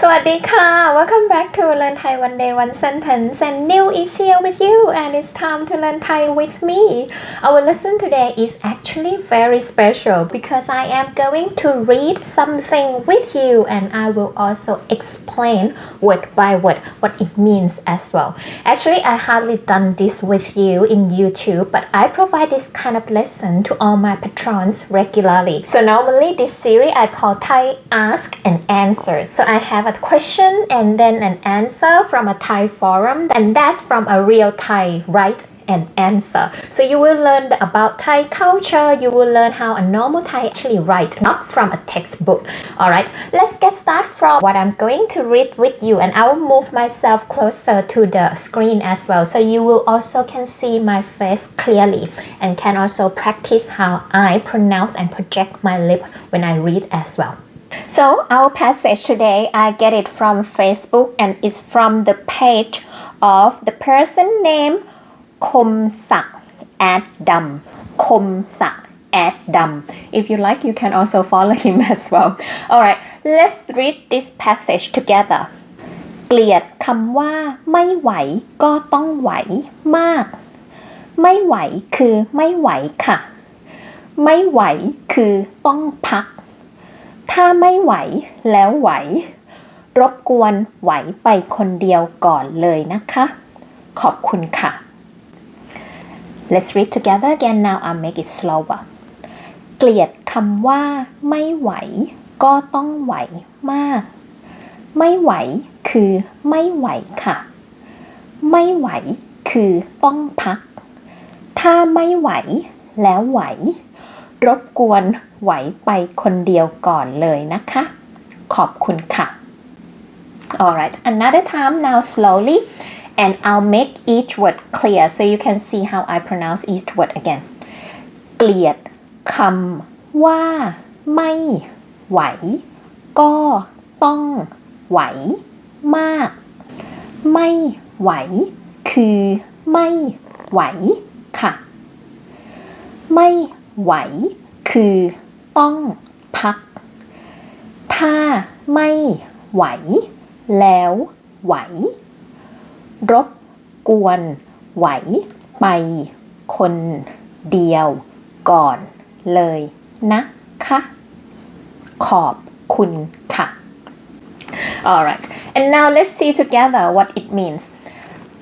สวัสดีค่ะ Welcome back to Learn Thai One Day One Sentence and New is here with you and it's time to learn Thai with me. Our lesson today is actually very special because I am going to read something with you and I will also explain word by word what it means as well. Actually, I hardly done this with you in YouTube, but I provide this kind of lesson to all my patrons regularly. So normally this series I call Thai Ask and Answer. So I have a question and then an answer from a Thai forum and that's from a real Thai, right? And answer. So you will learn about Thai culture, you will learn how a normal Thai actually write, not from a textbook. Alright, let's get started from what I'm going to read with you and I will move myself closer to the screen as well so you will also can see my face clearly and can also practice how I pronounce and project my lip when I read as well. So our passage today, I get it from Facebook and it's from the page of the person named Khomsak@Dam. Khomsak@Dam. If you like, you can also follow him as well. Alright, let's read this passage together. เกลียดคำว่าไม่ไหวก็ต้องไหวมากไม่ไหวคือไม่ไหวค่ะไม่ไหวคือต้องพักถ้าไม่ไหวแล้วไหวรบกวนไหวไปคนเดียวก่อนเลยนะคะขอบคุณค่ะ Let's read together again. Now I'll make it slower. เกลียดคำว่าไม่ไหวก็ต้องไหวมากไม่ไหวคือไม่ไหวค่ะไม่ไหวคือต้องพักถ้าไม่ไหวแล้วไหวรบกวนไหวไปคนเดียวก่อนเลยนะคะขอบคุณค่ะ Alright, another time now slowly and I'll make each word clear so you can see how I pronounce each word again เกลียดคำว่าไม่ไหวก็ต้องไหวมากไม่ไหวคือไม่ไหวค่ะไม่ไหวคือต้องพักถ้าไม่ไหวแล้วไหวรบกวนไหวไปคนเดียวก่อนเลยนะคะขอบคุณค่ะ Alright, and now let's see together what it means.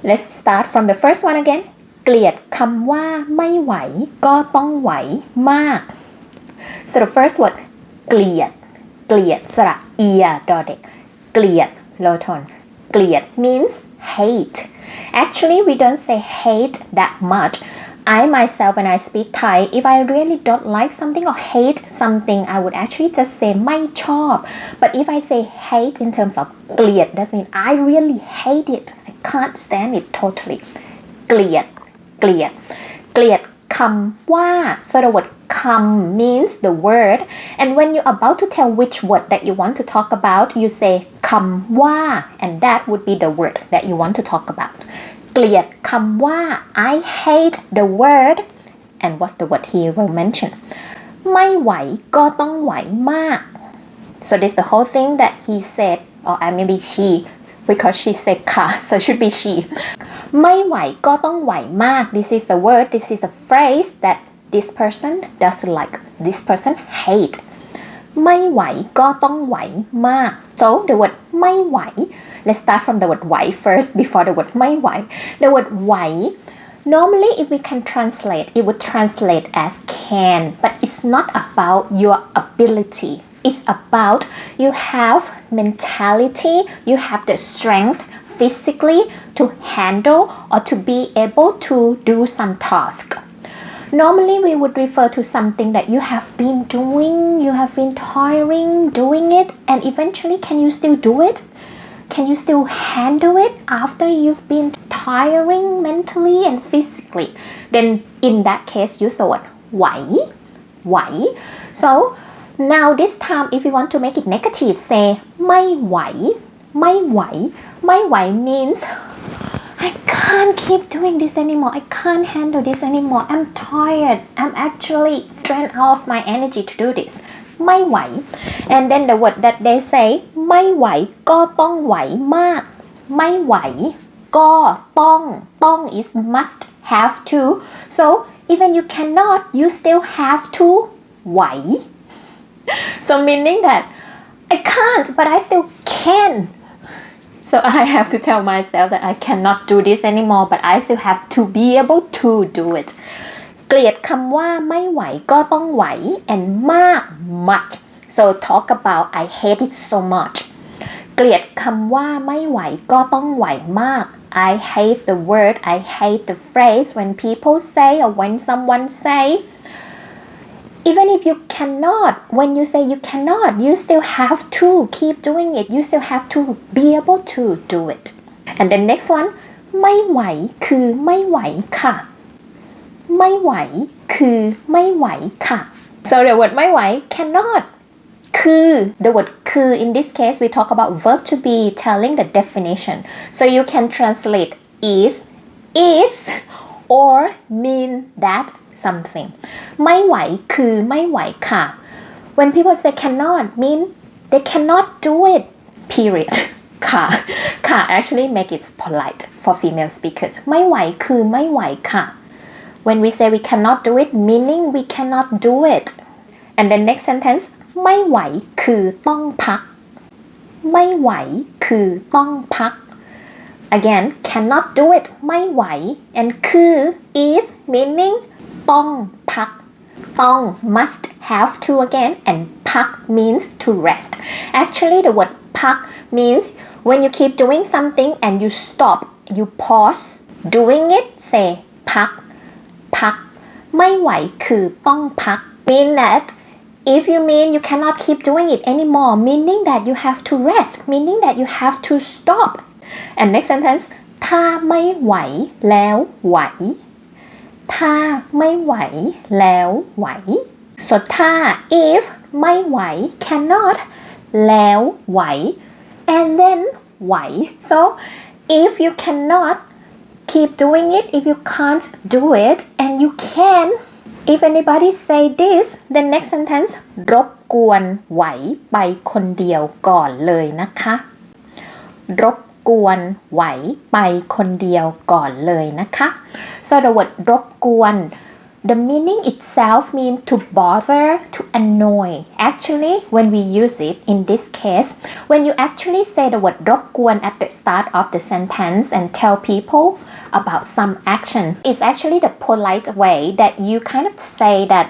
Let's start from the first one again. เกลียดคำว่าไม่ไหวก็ต้องไหวมาก So the first word เกลียดเกลียดสระเอียดอเด็กเกลียด low tone เกลียด means hate. Actually we don't say hate that much. I myself when I speak Thai if I really don't like something or hate something I would actually just say ไม่ชอบ but if I say hate in terms of เกลียด that means I really hate it. I can't stand it totally. เกลียดเกลียดเกลียดคำว่า so the word คำ means the word and when you're about to tell which word that you want to talk about you say คำว่า and that would be the word that you want to talk about เกลียดคำว่า I hate the word and what's the word he will mention ไม่ไหวก็ต้องไหวมาก so this is the whole thing that he said or maybe she because she said ค่ะ so should be she ไม่ไหวก็ต้องไหวมาก this is the word this is the phrase that this person doesn't like this person hate ไม่ไหวก็ต้องไหวมาก so the word ไม่ไหว let's start from the word ไหว first before the word ไม่ไหว the word ไหว normally if we can translate it would translate as can but it's not about your ability it's about you have mentality you have the strength physically to handle or to be able to do some task normally we would refer to something that you have been doing you have been tiring doing it and eventually can you still do it can you still handle it after you've been tiring mentally and physically then in that case use the word ไหวไหว so now this time if you want to make it negative say ไม่ไหวไม่ไหวไม่ไหว means I can't keep doing this anymore I can't handle this anymore I'm tired I'm actually drained out of my energy to do this ไม่ไหว and then the word that they say ไม่ไหวก็ต้องไหวมากไม่ไหวก็ต้อง is must have to so even you cannot you still have to ไหว so meaning that I can't but I still can so I have to tell myself that I cannot do this anymore but I still have to be able to do it เกลียดคำว่าไม่ไหวก็ต้องไหว and มาก much so talk about I hate it so much เกลียดคำว่าไม่ไหวก็ต้องไหวมาก I hate the word I hate the phrase when people say or when someone say even if you cannot when you say you cannot you still have to keep doing it you still have to be able to do it and the next one ไม่ไหวคือไม่ไหวค่ะไม่ไหวคือไม่ไหวค่ะ so the word ไม่ไหว cannot คือ the word คือ in this case we talk about verb to be telling the definition so you can translate is or mean that something ไม่ไหวคือไม่ไหวค่ะ when people say cannot mean they cannot do it period ค่ะค่ะ actually make it polite for female speakers ไม่ไหวคือไม่ไหวค่ะ when we say we cannot do it meaning we cannot do it and the next sentence ไม่ไหวคือต้องพักไม่ไหวคือต้องพักagain cannot do it ไม่ไหว and คือ is meaning ต้องพักต้อง must have to again and พัก means to rest actually the word พัก means when you keep doing something and you stop you pause doing it say พักไม่ไหวคือต้องพัก mean that if you mean you cannot keep doing it anymore meaning that you have to rest meaning that you have to stop and next sentence ถ้าไม่ไหวแล้วไหวถ้าไม่ไหวแล้วไหว so ถ้า if ไม่ไหว cannot แล้วไหว and then ไหว so if you cannot keep doing it if you can't do it and you can if anybody say this the next sentence รบกวนไหวไปคนเดียวก่อนเลยนะคะรบกวนไหวไปคนเดียวก่อนเลยนะคะ so the word รบกวน the meaning itself means to bother to annoy actually when we use it in this case when you actually say the word รบกวน at the start of the sentence and tell people about some action it's actually the polite way that you kind of say that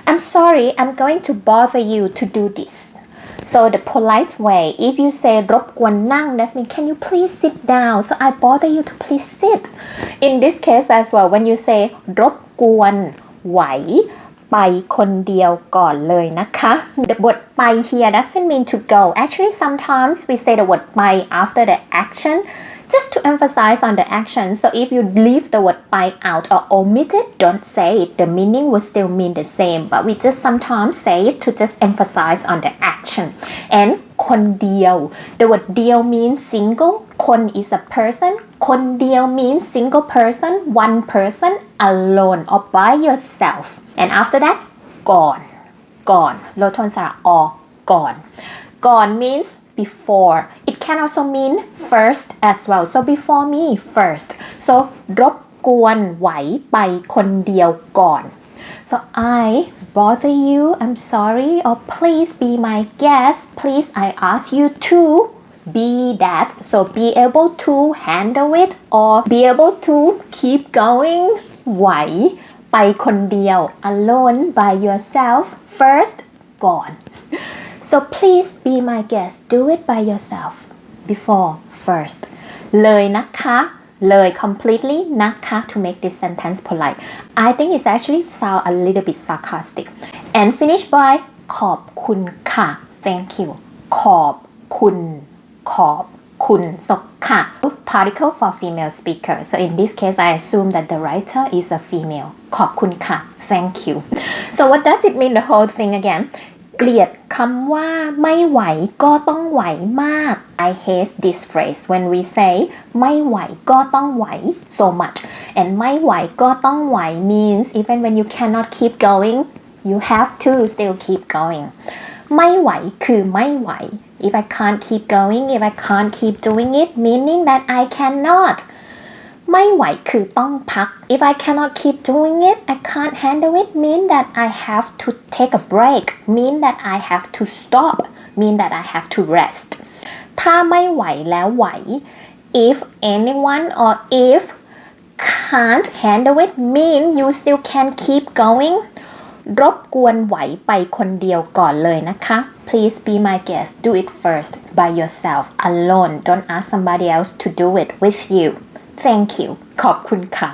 I'm sorry I'm going to bother you to do this so the polite way if you say รบกวนนั่ง that means can you please sit down so I bother you to please sit in this case as well when you say รบกวนไหวไปคนเดียวก่อนเลยนะคะ the word ไป here doesn't mean to go actually sometimes we say the word ไป after the action just to emphasize on the action so if you leave the word ไป out or omit it don't say it the meaning will still mean the same but we just sometimes say it to just emphasize on the action and คนเดียว the word เดียว means single คน is a person คนเดียว means single person one person alone or by yourself and after that ก่อนลดโทนสระอก่อน means before it can also mean first as well so before me first so รบกวนไหวไปคนเดียวก่อน so I bother you I'm sorry or please be my guest please I ask you to be that so be able to handle it or be able to keep going ไหวไปคนเดียว alone by yourself first ก่อนSo please be my guest. Do it by yourself before first. เลยนะคะเลย completely นะคะ to make this sentence polite. I think it's actually sound a little bit sarcastic. And finish by ขอบคุณค่ะ Thank you. ขอบคุณso ค่ะ particle for female speaker. So in this case, I assume that the writer is a female. ขอบคุณค่ะ Thank you. So what does it mean the whole thing again?เกลียดคำว่าไม่ไหวก็ต้องไหวมาก I hate this phrase when we say ไม่ไหวก็ต้องไหว so much and ไม่ไหวก็ต้องไหว means even when you cannot keep going you have to still keep going ไม่ไหวคือไม่ไหว if I can't keep going if I can't keep doing it meaning that I cannot ไม่ไหวคือต้องพัก if I cannot keep doing it I can't handle it mean that I have to take a break mean that I have to stop mean that I have to rest ถ้าไม่ไหวแล้วไหว if anyone or if can't handle it mean you still can keep going รบกวนไหวไปคนเดียวก่อนเลยนะคะ Please be my guest do it first by yourself alone don't ask somebody else to do it with you thank you ขอบคุณค่ะ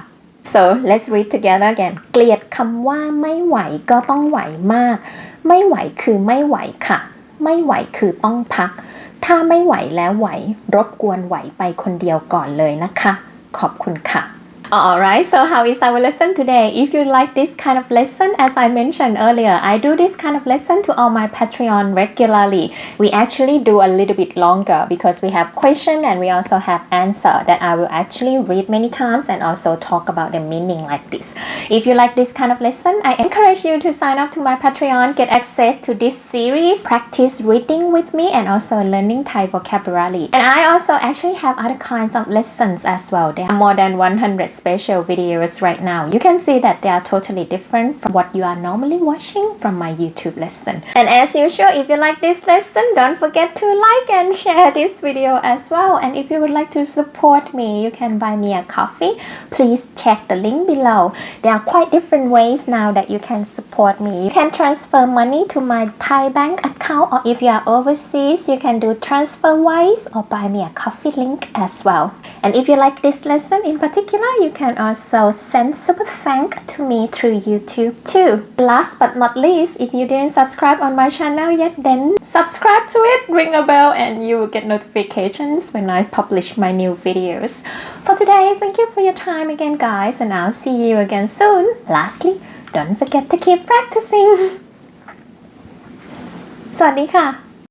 so let's read together again เกลียดคำว่าไม่ไหวก็ต้องไหวมากไม่ไหวคือไม่ไหวค่ะไม่ไหวคือต้องพักถ้าไม่ไหวแล้วไหวรบกวนไหวไปคนเดียวก่อนเลยนะคะขอบคุณค่ะAlright, so how is our lesson today? If you like this kind of lesson, as I mentioned earlier, I do this kind of lesson to all my Patreon regularly. We actually do a little bit longer because we have question and we also have answer that I will actually read many times and also talk about the meaning like this. If you like this kind of lesson, I encourage you to sign up to my Patreon, get access to this series, practice reading with me and also learning Thai vocabulary. And I also actually have other kinds of lessons as well. There are more than 100 special videos right now. You can see that they are totally different from what you are normally watching from my YouTube lesson. And as usual, if you like this lesson, don't forget to like and share this video as well. And if you would like to support me, you can buy me a coffee. Please check the link below. There are quite different ways now that you can support me. You can transfer money to my Thai bank account, or if you are overseas, you can do TransferWise or buy me a coffee link as well. And if you like this lesson in particular, you can also send super thank to me through YouTube too. Last but not least, if you didn't subscribe on my channel yet, then subscribe to it, ring a bell, and you will get notifications when I publish my new videos. For today, thank you for your time again, guys, and I'll see you again soon. Lastly, don't forget to keep practicing. สวัสดีค่ะ